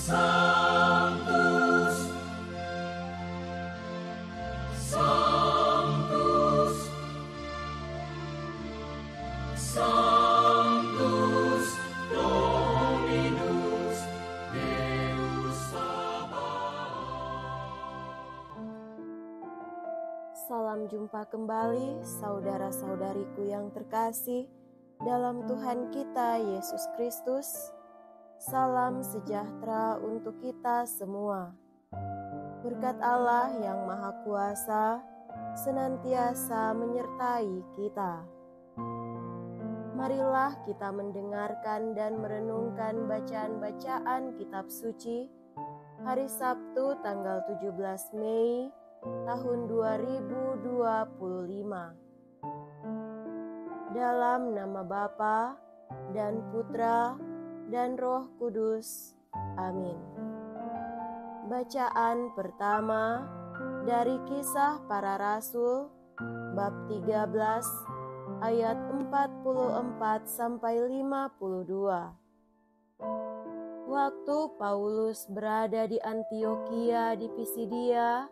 Sanctus, Sanctus, Sanctus Dominus Deus Sabaoth. Salam jumpa kembali saudara-saudariku yang terkasih dalam Tuhan kita Yesus Kristus. Salam sejahtera untuk kita semua. Berkat Allah yang Maha Kuasa senantiasa menyertai kita. Marilah kita mendengarkan dan merenungkan bacaan-bacaan kitab suci hari Sabtu tanggal 17 Mei tahun 2025. Dalam nama Bapa dan Putra dan Roh Kudus. Amin. Bacaan pertama dari Kisah Para Rasul bab 13 ayat 44 sampai 52. Waktu Paulus berada di Antiokhia di Pisidia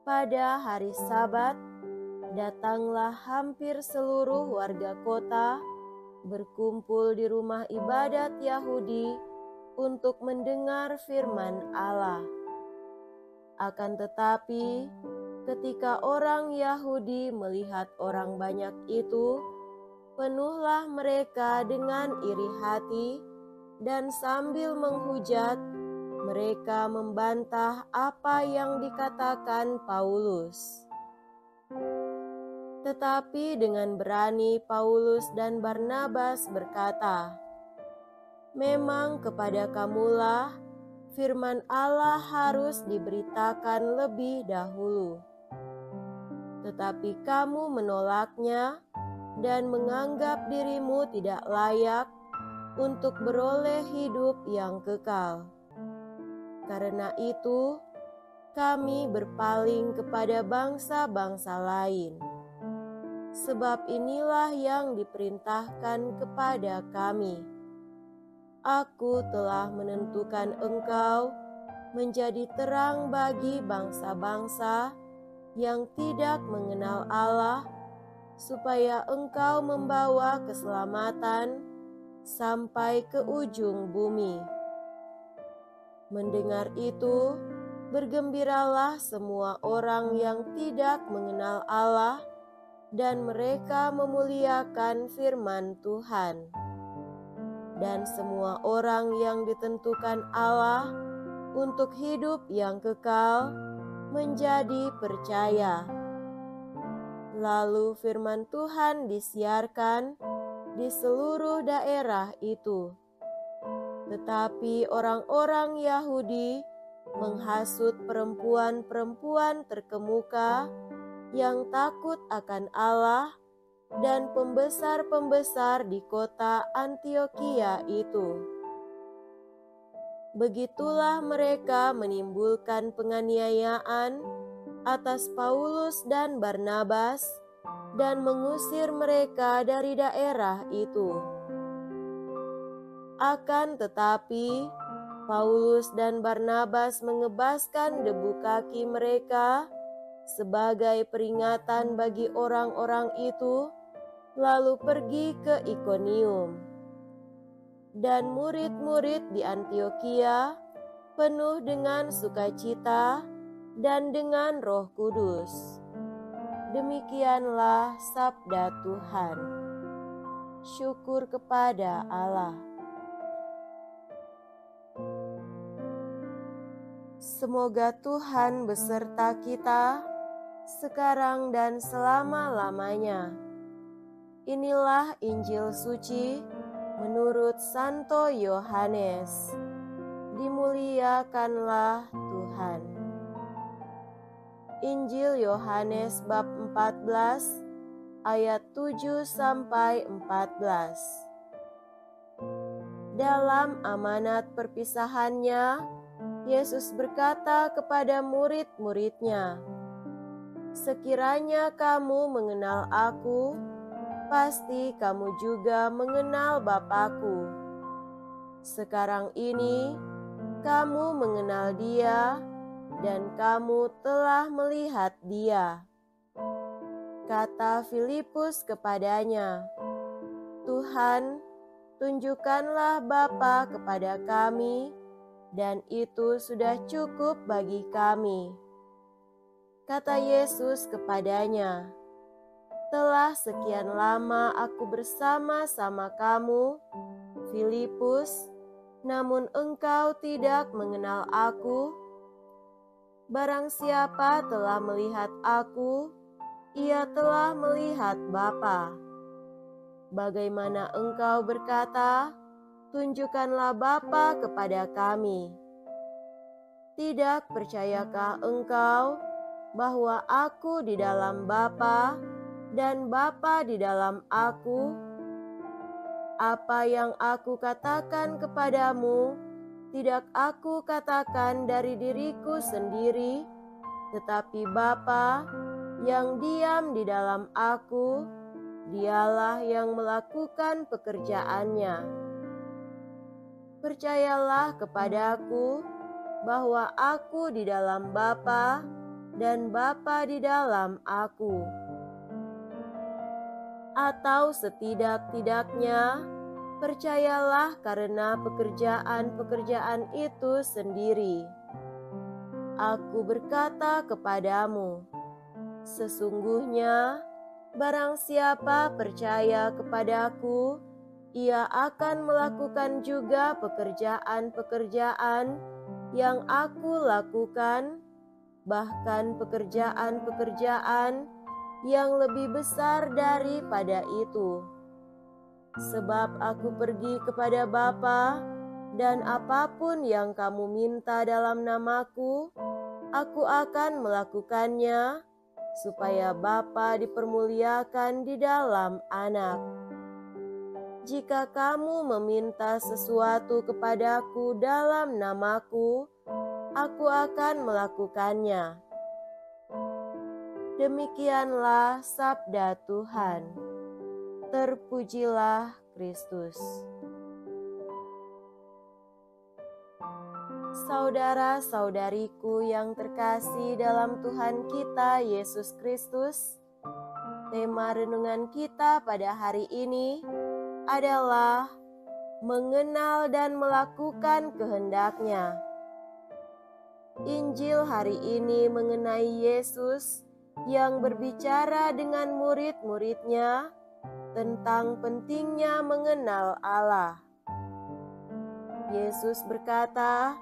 pada hari Sabat, datanglah hampir seluruh warga kota berkumpul di rumah ibadat Yahudi untuk mendengar firman Allah. Akan tetapi, ketika orang Yahudi melihat orang banyak itu, penuhlah mereka dengan iri hati, dan sambil menghujat, mereka membantah apa yang dikatakan Paulus. Tetapi dengan berani Paulus dan Barnabas berkata, "Memang kepada kamulah firman Allah harus diberitakan lebih dahulu. Tetapi kamu menolaknya dan menganggap dirimu tidak layak untuk beroleh hidup yang kekal. Karena itu, kami berpaling kepada bangsa-bangsa lain. Sebab inilah yang diperintahkan kepada kami. Aku telah menentukan engkau menjadi terang bagi bangsa-bangsa yang tidak mengenal Allah, supaya engkau membawa keselamatan sampai ke ujung bumi." Mendengar itu, bergembiralah semua orang yang tidak mengenal Allah, dan mereka memuliakan firman Tuhan. Dan semua orang yang ditentukan Allah untuk hidup yang kekal menjadi percaya. Lalu firman Tuhan disiarkan di seluruh daerah itu. Tetapi orang-orang Yahudi menghasut perempuan-perempuan terkemuka yang takut akan Allah dan pembesar-pembesar di kota Antiokhia itu. Begitulah mereka menimbulkan penganiayaan atas Paulus dan Barnabas dan mengusir mereka dari daerah itu. Akan tetapi, Paulus dan Barnabas mengebaskan debu kaki mereka sebagai peringatan bagi orang-orang itu, lalu pergi ke Ikonium. Dan murid-murid di Antiokhia penuh dengan sukacita dan dengan Roh Kudus. Demikianlah sabda Tuhan. Syukur kepada Allah. Semoga Tuhan beserta kita sekarang dan selama-lamanya. Inilah Injil suci menurut Santo Yohanes. Dimuliakanlah Tuhan. Injil Yohanes bab 14 ayat 7 sampai 14. Dalam amanat perpisahannya, Yesus berkata kepada murid-muridnya, "Sekiranya kamu mengenal Aku, pasti kamu juga mengenal Bapa-Ku. Sekarang ini, kamu mengenal Dia dan kamu telah melihat Dia. Kata Filipus kepadanya, "Tuhan, tunjukkanlah Bapa kepada kami, dan itu sudah cukup bagi kami." Kata Yesus kepadanya, "Telah sekian lama aku bersama-sama kamu, Filipus, namun engkau tidak mengenal aku. Barang siapa telah melihat aku, ia telah melihat Bapa. Bagaimana engkau berkata, 'Tunjukkanlah Bapa kepada kami'? Tidak percayakah engkau bahwa aku di dalam Bapa dan Bapa di dalam aku? Apa yang aku katakan kepadamu, tidak aku katakan dari diriku sendiri, tetapi Bapa yang diam di dalam aku, Dialah yang melakukan pekerjaannya. Percayalah kepadaku bahwa aku di dalam Bapa dan Bapa di dalam aku. Atau setidak-tidaknya, percayalah karena pekerjaan-pekerjaan itu sendiri. Aku berkata kepadamu, sesungguhnya barang siapa percaya kepadaku, ia akan melakukan juga pekerjaan-pekerjaan yang aku lakukan, bahkan pekerjaan-pekerjaan yang lebih besar daripada itu. Sebab aku pergi kepada Bapa, dan apapun yang kamu minta dalam namaku, aku akan melakukannya, supaya Bapa dipermuliakan di dalam Anak. Jika kamu meminta sesuatu kepadaku dalam namaku, aku akan melakukannya." Demikianlah sabda Tuhan. Terpujilah Kristus. Saudara-saudariku yang terkasih dalam Tuhan kita Yesus Kristus, tema renungan kita pada hari ini adalah mengenal dan melakukan kehendak-Nya. Injil hari ini mengenai Yesus yang berbicara dengan murid-muridnya tentang pentingnya mengenal Allah. Yesus berkata,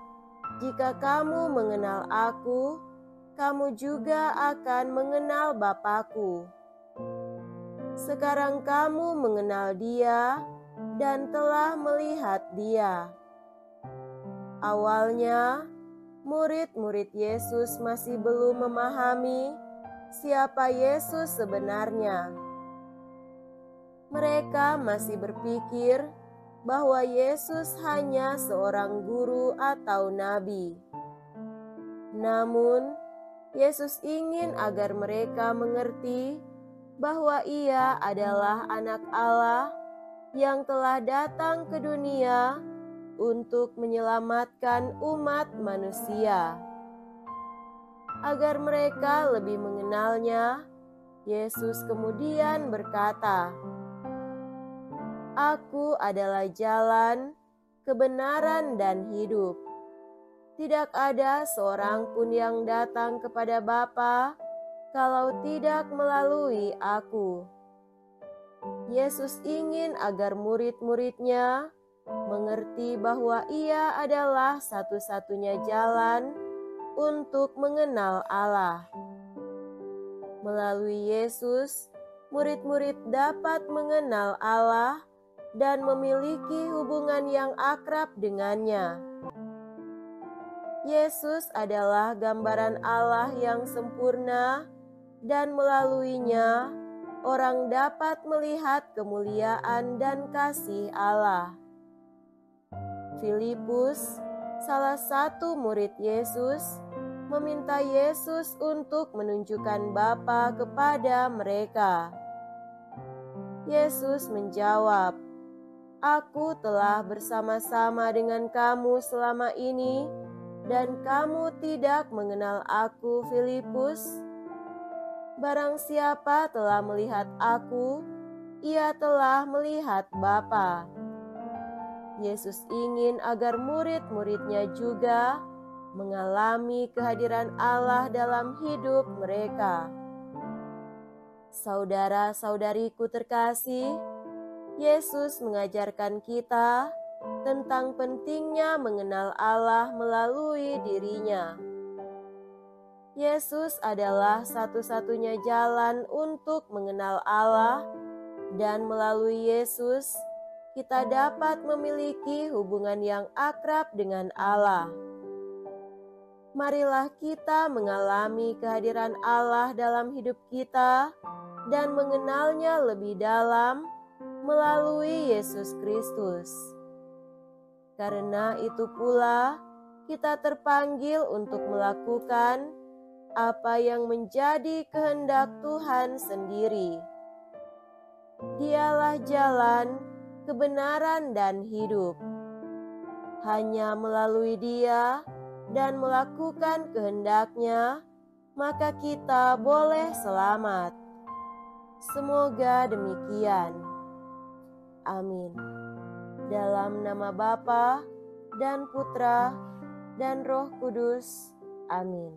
"Jika kamu mengenal Aku, kamu juga akan mengenal Bapa-Ku. Sekarang kamu mengenal Dia dan telah melihat Dia." Awalnya, murid-murid Yesus masih belum memahami siapa Yesus sebenarnya. Mereka masih berpikir bahwa Yesus hanya seorang guru atau nabi. Namun, Yesus ingin agar mereka mengerti bahwa Ia adalah Anak Allah yang telah datang ke dunia untuk menyelamatkan umat manusia. Agar mereka lebih mengenalnya, Yesus kemudian berkata, "Aku adalah jalan, kebenaran, dan hidup. Tidak ada seorang pun yang datang kepada Bapa kalau tidak melalui Aku." Yesus ingin agar murid-muridnya mengerti bahwa Ia adalah satu-satunya jalan untuk mengenal Allah. Melalui Yesus, murid-murid dapat mengenal Allah dan memiliki hubungan yang akrab dengannya. Yesus adalah gambaran Allah yang sempurna, dan melaluinya orang dapat melihat kemuliaan dan kasih Allah. Filipus, salah satu murid Yesus, meminta Yesus untuk menunjukkan Bapa kepada mereka. Yesus menjawab, Aku telah bersama-sama dengan kamu selama ini, dan kamu tidak mengenal aku, Filipus? Barang siapa telah melihat aku, ia telah melihat Bapa. Yesus ingin agar murid-muridnya juga mengalami kehadiran Allah dalam hidup mereka. Saudara-saudariku terkasih, Yesus mengajarkan kita tentang pentingnya mengenal Allah melalui dirinya. Yesus adalah satu-satunya jalan untuk mengenal Allah, dan melalui Yesus kita dapat memiliki hubungan yang akrab dengan Allah. Marilah kita mengalami kehadiran Allah dalam hidup kita dan mengenalnya lebih dalam melalui Yesus Kristus. Karena itu pula, kita terpanggil untuk melakukan apa yang menjadi kehendak Tuhan sendiri. Dialah jalan, kebenaran, dan hidup. Hanya melalui Dia dan melakukan kehendak-Nya, maka kita boleh selamat. Semoga demikian. Amin. Dalam nama Bapa dan Putra dan Roh Kudus. Amin.